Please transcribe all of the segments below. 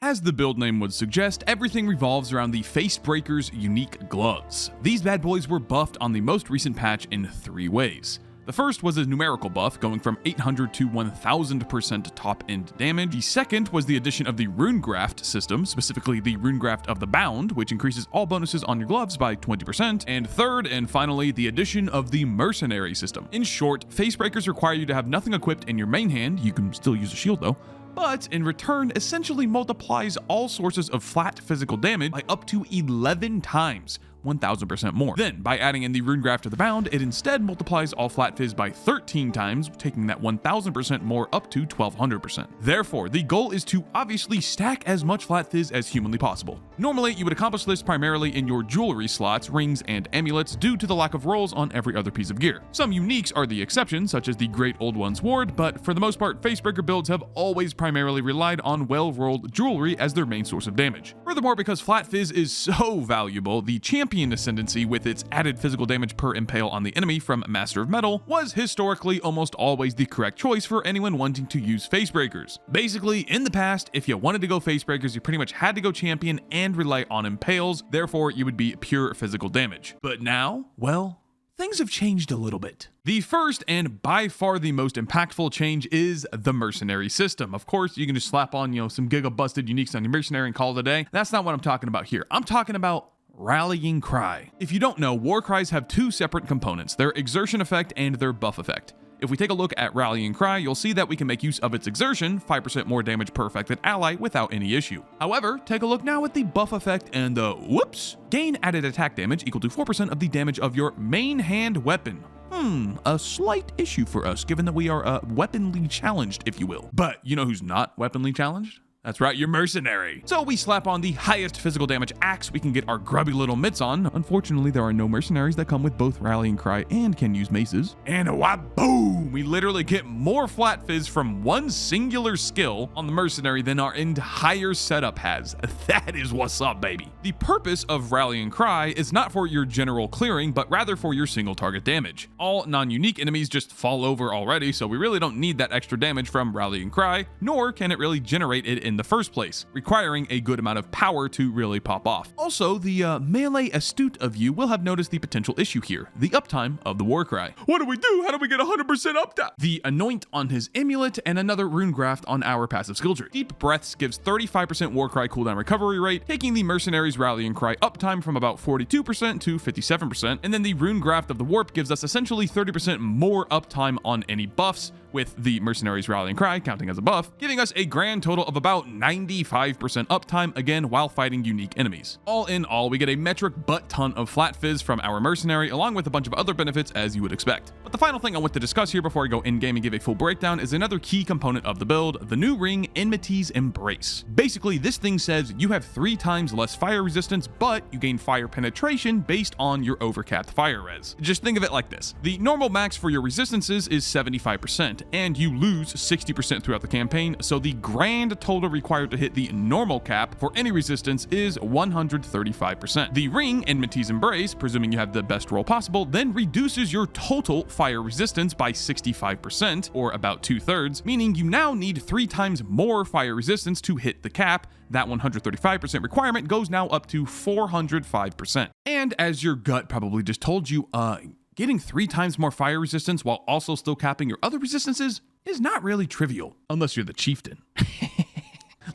As the build name would suggest, everything revolves around the Facebreaker's unique gloves. These bad boys were buffed on the most recent patch in 3 ways. The first was a numerical buff, going from 800 to 1000% top-end damage. The second was the addition of the Rune Graft system, specifically the Rune Graft of the Bound, which increases all bonuses on your gloves by 20%. And third, and finally, the addition of the Mercenary system. In short, Facebreakers require you to have nothing equipped in your main hand. You can still use a shield though, but in return essentially multiplies all sources of flat physical damage by up to 11 times, 1000% more. Then, by adding in the Rune Graft of the Bound, it instead multiplies all flat fizz by 13 times, taking that 1000% more up to 1200%. Therefore, the goal is to obviously stack as much flat fizz as humanly possible. Normally, you would accomplish this primarily in your jewelry slots, rings, and amulets due to the lack of rolls on every other piece of gear. Some uniques are the exception, such as the Great Old One's Ward, but for the most part, Facebreaker builds have always primarily relied on well-rolled jewelry as their main source of damage. Furthermore, because flat fizz is so valuable, the champion ascendancy with its added physical damage per impale on the enemy from Master of Metal was historically almost always the correct choice for anyone wanting to use Facebreakers. Basically, in the past, if you wanted to go Facebreakers, you pretty much had to go champion and rely on impales, therefore you would be pure physical damage. But now, well, things have changed a little bit. The first and by far the most impactful change is the Mercenary system. Of course, you can just slap on, some Giga busted uniques on your Mercenary and call it a day. That's not what I'm talking about here. I'm talking about Rallying Cry. If you don't know, war cries have 2 separate components, their exertion effect and their buff effect. If we take a look at Rallying Cry, you'll see that we can make use of its exertion, 5% more damage per affected ally without any issue. However, take a look now at the buff effect and the whoops! Gain added attack damage equal to 4% of the damage of your main hand weapon. A slight issue for us, given that we are weaponly challenged, if you will. But you know who's not weaponly challenged? That's right, your Mercenary. So we slap on the highest physical damage axe we can get our grubby little mitts on. Unfortunately, there are no Mercenaries that come with both Rallying Cry and can use maces. And boom! We literally get more flat fizz from one singular skill on the Mercenary than our entire setup has. That is what's up, baby. The purpose of Rallying Cry is not for your general clearing, but rather for your single target damage. All non-unique enemies just fall over already, so we really don't need that extra damage from Rallying Cry, nor can it really generate it in the first place, requiring a good amount of power to really pop off. Also, the melee astute of you will have noticed the potential issue here, the uptime of the war cry. What do we do? How do we get 100% uptime? The anoint on his amulet and another rune graft on our passive skill tree. Deep breaths gives 35% war cry cooldown recovery rate, taking the Mercenaries Rallying Cry uptime from about 42% to 57%, and then the rune graft of the warp gives us essentially 30% more uptime on any buffs, with the Mercenaries Rallying Cry counting as a buff, giving us a grand total of about 95% uptime, again while fighting unique enemies. All in all, we get a metric butt ton of flat fizz from our Mercenary, along with a bunch of other benefits as you would expect. But the final thing I want to discuss here before I go in-game and give a full breakdown is another key component of the build, the new ring, Enmity's Embrace. Basically, this thing says you have 3 times less fire resistance, but you gain fire penetration based on your overcapped fire res. Just think of it like this. The normal max for your resistances is 75%, and you lose 60% throughout the campaign, so the grand total required to hit the normal cap for any resistance is 135%. The ring, Enmity's Embrace, presuming you have the best roll possible, then reduces your total fire resistance by 65%, or about 2/3, meaning you now need 3 times more fire resistance to hit the cap. That 135% requirement goes now up to 405%. And as your gut probably just told you, getting 3 times more fire resistance while also still capping your other resistances is not really trivial, unless you're the Chieftain.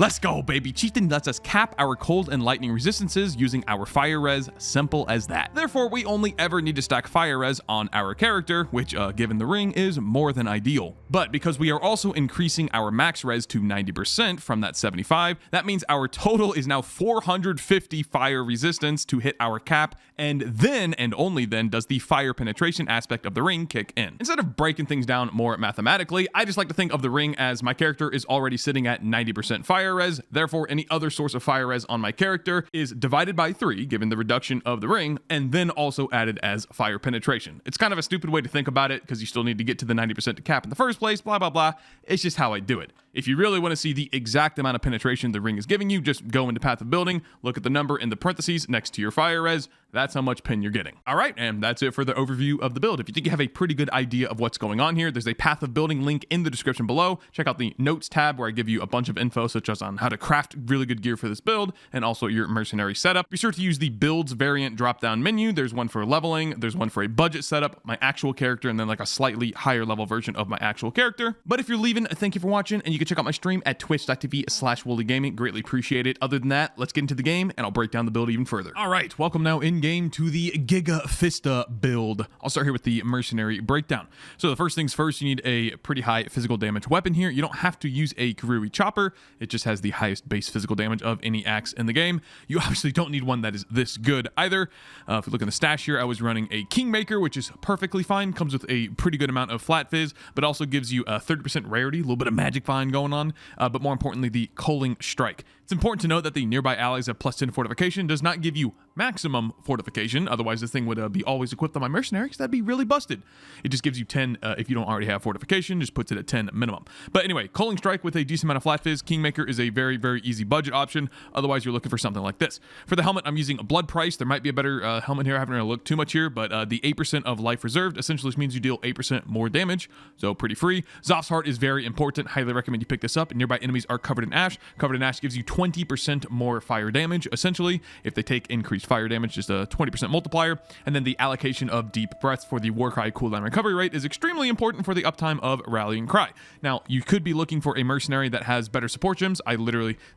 Let's go, baby. Chieftain lets us cap our cold and lightning resistances using our fire res, simple as that. Therefore, we only ever need to stack fire res on our character, which, given the ring, is more than ideal. But because we are also increasing our max res to 90% from that 75, that means our total is now 450 fire resistance to hit our cap, and then, and only then, does the fire penetration aspect of the ring kick in. Instead of breaking things down more mathematically, I just like to think of the ring as my character is already sitting at 90% fire res, therefore any other source of fire res on my character is divided by 3, given the reduction of the ring, and then also added as fire penetration. It's kind of a stupid way to think about it, because you still need to get to the 90% to cap in the first place, blah, blah, blah. It's just how I do it. If you really want to see the exact amount of penetration the ring is giving you, just go into Path of Building, look at the number in the parentheses next to your fire res. That's that's how much pin you're getting. All right, and that's it for the overview of the build. If you think you have a pretty good idea of what's going on here, there's a path of building link in the description below. Check out the notes tab where I give you a bunch of info such as on how to craft really good gear for this build and also your mercenary setup. Be sure to use the builds variant drop down menu. There's one for leveling, there's one for a budget setup, my actual character, and then like a slightly higher level version of my actual character. But if you're leaving, thank you for watching, and you can check out my stream at twitch.tv/Woolie Gaming. Greatly appreciate it. Other than that, let's get into the game and I'll break down the build even further. All right, welcome now in game to the Giga Fister build. I'll start here with the mercenary breakdown. So the first things first, you need a pretty high physical damage weapon here. You don't have to use a Kirui chopper. It just has the highest base physical damage of any axe in the game. You obviously don't need one that is this good either. If you look in the stash here, I was running a Kingmaker, which is perfectly fine. Comes with a pretty good amount of flat fizz, but also gives you a 30% rarity, a little bit of magic find going on, but more importantly, the Culling Strike. It's important to note that the nearby allies have +10 fortification does not give you maximum fortification. Otherwise, this thing would be always equipped on my mercenaries. That'd be really busted. It just gives you 10 if you don't already have fortification, just puts it at 10 minimum. But anyway, Culling Strike with a decent amount of flat fizz. Kingmaker is a very, very easy budget option. Otherwise, you're looking for something like this. For the helmet, I'm using a Blood Price. There might be a better helmet here. I haven't really looked too much here, but the 8% of life reserved essentially just means you deal 8% more damage, so pretty free. Zoph's Heart is very important. Highly recommend you pick this up. Nearby enemies are covered in ash. Covered in ash gives you 20% more fire damage, essentially. If they take increased fire damage, just a 20% multiplier. And then the allocation of Deep Breaths for the Warcry cooldown recovery rate is extremely important for the uptime of Rallying Cry. Now, you could be looking for a mercenary that has better support gems.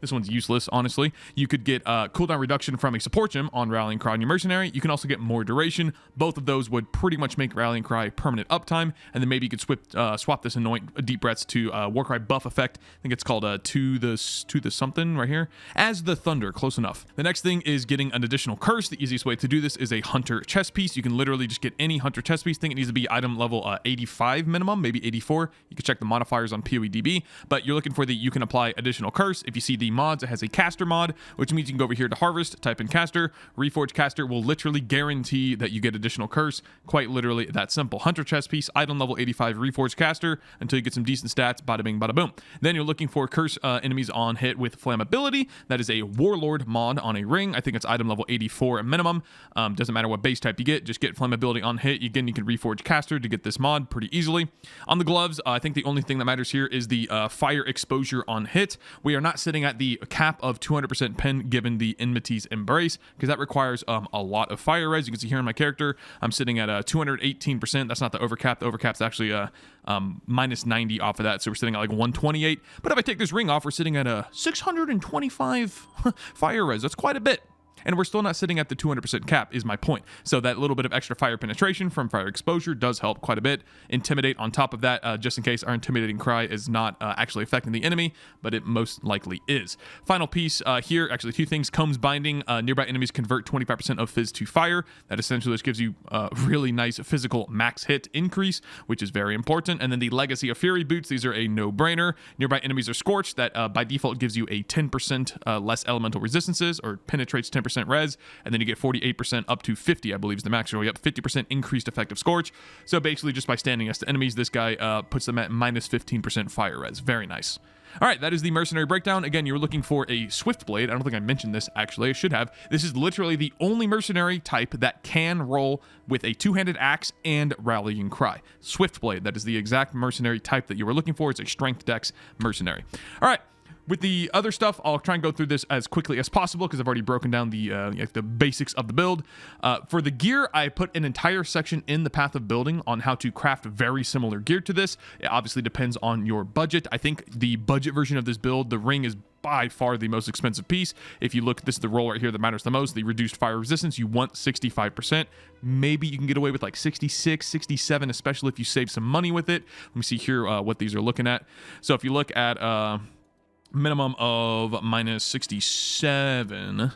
This one's useless, honestly. You could get cooldown reduction from a support gem on Rallying Cry on your mercenary. You can also get more duration. Both of those would pretty much make Rallying Cry permanent uptime. And then maybe you could swap this Anoint Deep Breaths to Warcry buff effect. I think it's called to the something right here. As the Thunder, close enough. The next thing is getting an additional curse. The easiest way to do this is a Hunter chest piece. You can literally just get any Hunter chest piece. I think it needs to be item level 85 minimum, maybe 84. You can check the modifiers on PoEDB, but you're looking for the you can apply additional curse. If you see the mods, it has a caster mod, which means you can go over here to harvest, type in caster. Reforge caster will literally guarantee that you get additional curse. Quite literally that simple. Hunter chest piece, item level 85 Reforge caster until you get some decent stats. Bada bing, bada boom. Then you're looking for curse enemies on hit with flammability. That is a Warlord mod on a ring. I think it's item level 84 minimum. Doesn't matter what base type you get, just get flammability on hit. Again, you can reforge caster to get this mod pretty easily. On the gloves, I think the only thing that matters here is the fire exposure on hit. We are not sitting at the cap of 200% pen given the Enmity's Embrace, because that requires a lot of fire res. You can see here in my character, I'm sitting at 218%. That's not the overcap. The overcap's actually minus 90 off of that, so we're sitting at like 128. But if I take this ring off, we're sitting at 625 fire res. That's quite a bit. And we're still not sitting at the 200% cap is my point. So that little bit of extra fire penetration from fire exposure does help quite a bit. Intimidate on top of that, just in case our intimidating cry is not actually affecting the enemy, but it most likely is. Final piece here, actually two things. Combs Binding, nearby enemies convert 25% of fizz to fire. That essentially just gives you a really nice physical max hit increase, which is very important. And then the Legacy of Fury boots, these are a no-brainer. Nearby enemies are scorched. That by default gives you a 10% less elemental resistances, or penetrates 10% res, and then you get 48% up to 50, I believe is the max. So you have 50% increased effective scorch. So basically just by standing next to enemies, this guy puts them at minus 15% fire res. Very nice. All right, that is the mercenary breakdown. Again, you're looking for a Swift Blade. I don't think I mentioned this, actually. I should have. This is literally the only mercenary type that can roll with a two-handed axe and Rallying Cry. Swift Blade, that is the exact mercenary type that you were looking for. It's a strength dex mercenary. All right. With the other stuff, I'll try and go through this as quickly as possible because I've already broken down the basics of the build. For the gear, I put an entire section in the path of building on how to craft very similar gear to this. It obviously depends on your budget. I think the budget version of this build, the ring is by far the most expensive piece. If you look, this is the roll right here that matters the most. The reduced fire resistance, you want 65%. Maybe you can get away with like 66, 67, especially if you save some money with it. Let me see here what these are looking at. So if you look at minimum of minus 67.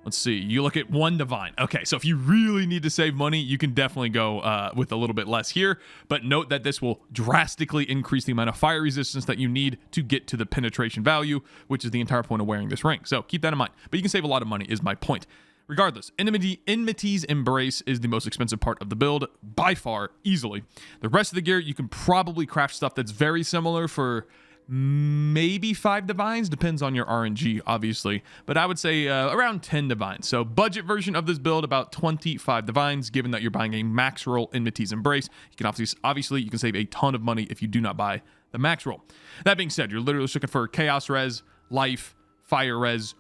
Let's see. You look at one divine. Okay, so if you really need to save money, you can definitely go with a little bit less here. But note that this will drastically increase the amount of fire resistance that you need to get to the penetration value, which is the entire point of wearing this ring. So keep that in mind. But you can save a lot of money is my point. Regardless, Enmity's Embrace is the most expensive part of the build, by far, easily. The rest of the gear, you can probably craft stuff that's very similar for maybe 5 divines, depends on your RNG, obviously, but I would say around 10 divines. So budget version of this build, about 25 divines, given that you're buying a max roll Enmity's Embrace. You can obviously you can save a ton of money if you do not buy the max roll. That being said, you're literally just looking for chaos res, life, fire res.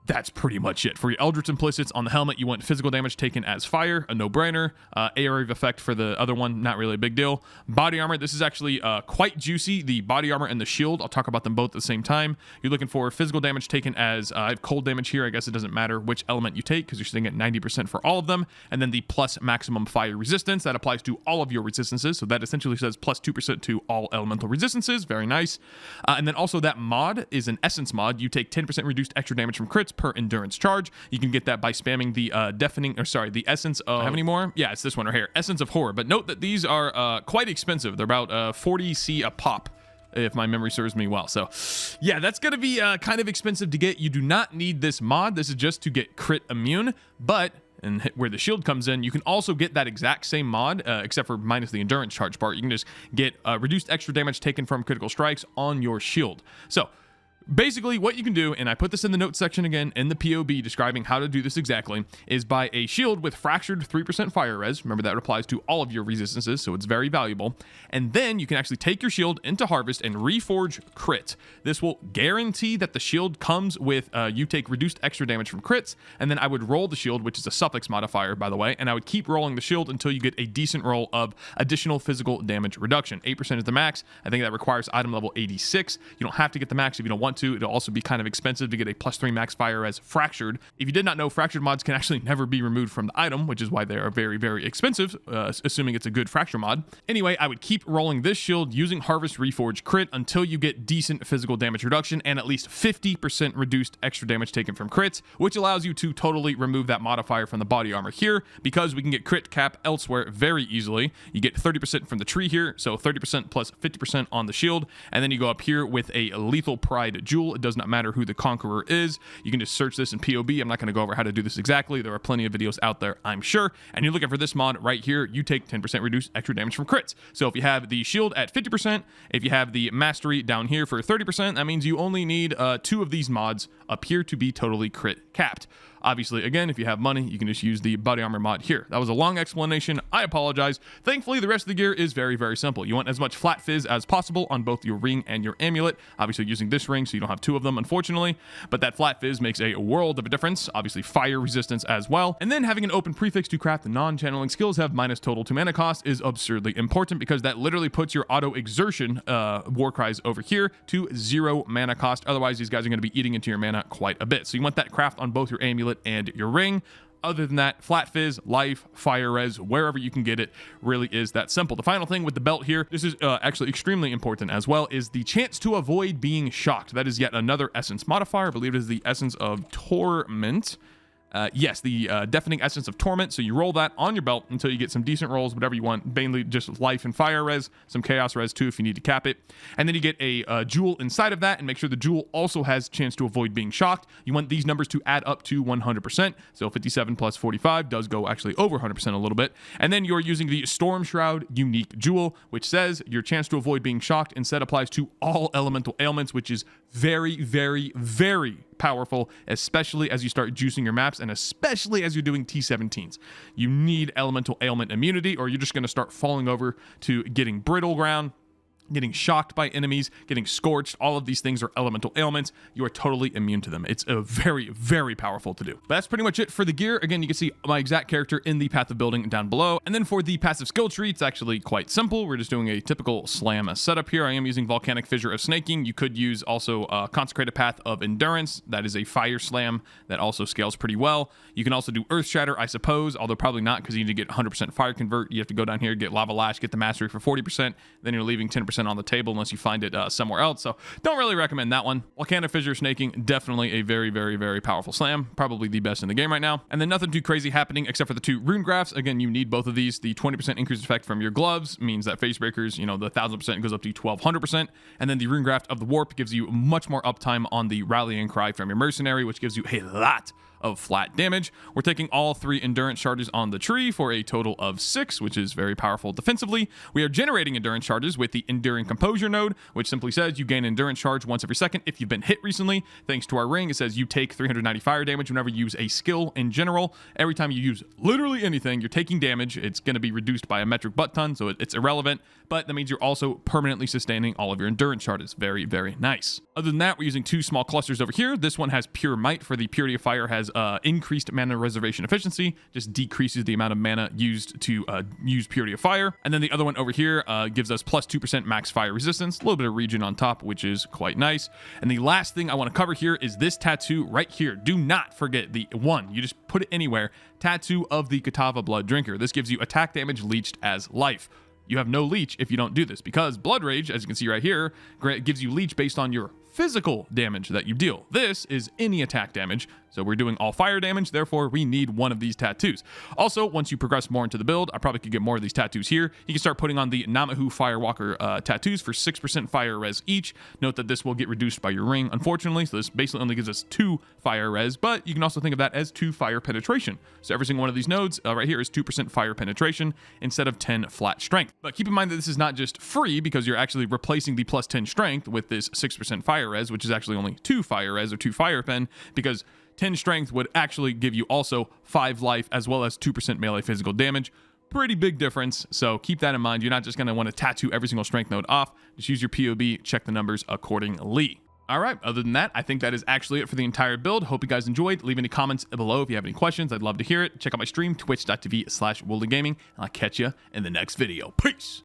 That's pretty much it. For your Eldritch Implicits on the helmet, you want physical damage taken as fire, a no-brainer. Area of effect for the other one, not really a big deal. Body armor, this is actually quite juicy. The body armor and the shield, I'll talk about them both at the same time. You're looking for physical damage taken as, I have cold damage here. I guess it doesn't matter which element you take because you're sitting at 90% for all of them. And then the plus maximum fire resistance, that applies to all of your resistances. So that essentially says plus 2% to all elemental resistances. Very nice. And then also that mod is an essence mod. You take 10% reduced extra damage from crits per endurance charge. You can get that by spamming the the essence of, have any more? Yeah, it's this one right here, Essence of Horror. But note that these are quite expensive. They're about 40 C a pop, if my memory serves me well. So yeah, that's gonna be kind of expensive to get. You do not need this mod. This is just to get crit immune, but and where the shield comes in, you can also get that exact same mod, except for minus the endurance charge part. You can just get reduced extra damage taken from critical strikes on your shield. So basically, what you can do, and I put this in the notes section again in the POB describing how to do this exactly, is buy a shield with fractured 3% fire res. Remember, that applies to all of your resistances, so it's very valuable. And then you can actually take your shield into Harvest and reforge crit. This will guarantee that the shield comes with, you take reduced extra damage from crits, and then I would roll the shield, which is a suffix modifier, by the way, and I would keep rolling the shield until you get a decent roll of additional physical damage reduction. 8% is the max. I think that requires item level 86. You don't have to get the max if you don't want to. It'll also be kind of expensive to get a +3 max fire as fractured. If you did not know, fractured mods can actually never be removed from the item, which is why they are very, very expensive, assuming it's a good fracture mod. Anyway, I would keep rolling this shield using Harvest Reforge crit until you get decent physical damage reduction and at least 50% reduced extra damage taken from crits, which allows you to totally remove that modifier from the body armor here, because we can get crit cap elsewhere very easily. You get 30% from the tree here, so 30% plus 50% on the shield, and then you go up here with a Lethal Pride Jewel. It does not matter who the conqueror is. You can just search this in POB. I'm not going to go over how to do this exactly. There are plenty of videos out there, I'm sure. And you're looking for this mod right here. You take 10% reduced extra damage from crits. So if you have the shield at 50%, if you have the mastery down here for 30%, that means you only need 2 of these mods up here to be totally crit capped. Obviously, again, if you have money, you can just use the body armor mod here. That was a long explanation. I apologize. Thankfully, the rest of the gear is very, very simple. You want as much flat fizz as possible on both your ring and your amulet. Obviously, using this ring, so you don't have 2 of them, unfortunately. But that flat fizz makes a world of a difference. Obviously, fire resistance as well. And then having an open prefix to craft the non-channeling skills have minus total to mana cost is absurdly important, because that literally puts your auto exertion war cries over here to 0 mana cost. Otherwise, these guys are going to be eating into your mana quite a bit. So you want that craft on both your amulet and your ring. Other than that, flat fizz, life, fire res, wherever you can get it, really is that simple. The final thing with the belt here, this is actually extremely important as well, is the chance to avoid being shocked. That is yet another essence modifier. I believe it is the Essence of Torment. Yes, the Deafening Essence of Torment. So you roll that on your belt until you get some decent rolls, whatever you want. Mainly just life and fire res, some chaos res too if you need to cap it. And then you get a jewel inside of that, and make sure the jewel also has chance to avoid being shocked. You want these numbers to add up to 100%. So 57 plus 45 does go actually over 100% a little bit. And then you're using the Storm Shroud unique jewel, which says your chance to avoid being shocked instead applies to all elemental ailments, which is very, very, very powerful, especially as you start juicing your maps and especially as you're doing T17s. You need elemental ailment immunity, or you're just going to start falling over to getting brittle ground, getting shocked by enemies, getting scorched. All of these things are elemental ailments. You are totally immune to them. It's a very, very powerful to do. But that's pretty much it for the gear. Again, you can see my exact character in the path of building down below. And then for the passive skill tree, it's actually quite simple. We're just doing a typical slam setup here. I am using Volcanic Fissure of Snaking. You could use also Consecrated Path of Endurance. That is a fire slam that also scales pretty well. You can also do Earth Shatter, I suppose, although probably not, because you need to get 100% fire convert. You have to go down here, get Lava Lash, get the mastery for 40%. Then you're leaving 10% on the table unless you find it somewhere else. So don't really recommend that one. Volcanic Fissure Snaking, definitely a very, very, very powerful slam. Probably the best in the game right now. And then nothing too crazy happening except for the 2 rune grafts. Again, you need both of these. The 20% increased effect from your gloves means that Facebreakers, you know, the 1000% goes up to 1200%. And then the rune graft of the warp gives you much more uptime on the rallying cry from your mercenary, which gives you a lot of flat damage. We're taking all 3 endurance charges on the tree for a total of 6, which is very powerful defensively. We are generating endurance charges with the Enduring Composure node, which simply says you gain endurance charge once every second if you've been hit recently. Thanks to our ring, it says you take 390 fire damage whenever you use a skill in general. Every time you use literally anything, you're taking damage. It's going to be reduced by a metric butt ton, so it's irrelevant, but that means you're also permanently sustaining all of your endurance charges. Very, very nice. Other than that, we're using 2 small clusters over here. This one has Pure Might for the Purity of Fire, has increased mana reservation efficiency, just decreases the amount of mana used to use Purity of Fire. And then the other one over here gives us plus 2% max fire resistance, a little bit of regen on top, which is quite nice. And the last thing I want to cover here is this tattoo right here. Do not forget the one. You just put it anywhere. Tattoo of the Katava Blood Drinker. This gives you attack damage leached as life. You have no leech if you don't do this, because Blood Rage, as you can see right here, gives you leech based on your physical damage that you deal. This is any attack damage, so we're doing all fire damage, therefore we need one of these tattoos. Also, once you progress more into the build, I probably could get more of these tattoos here. You can start putting on the Namahu Firewalker tattoos for 6% fire res each. Note that this will get reduced by your ring, unfortunately, so this basically only gives us 2 fire res, but you can also think of that as 2 fire penetration. So every single one of these nodes right here is 2% fire penetration instead of 10 flat strength. But keep in mind that this is not just free, because you're actually replacing the plus 10 strength with this 6% fire res, which is actually only 2 fire res or 2 fire pen, because 10 strength would actually give you also 5 life as well as 2% melee physical damage. Pretty big difference, so keep that in mind. You're not just going to want to tattoo every single strength node off. Just use your POB, check the numbers accordingly. All right, other than that, I think that is actually it for the entire build. Hope you guys enjoyed. Leave any comments below if you have any questions. I'd love to hear it. Check out my stream, twitch.tv/WoolieGaming, and I'll catch you in the next video. Peace!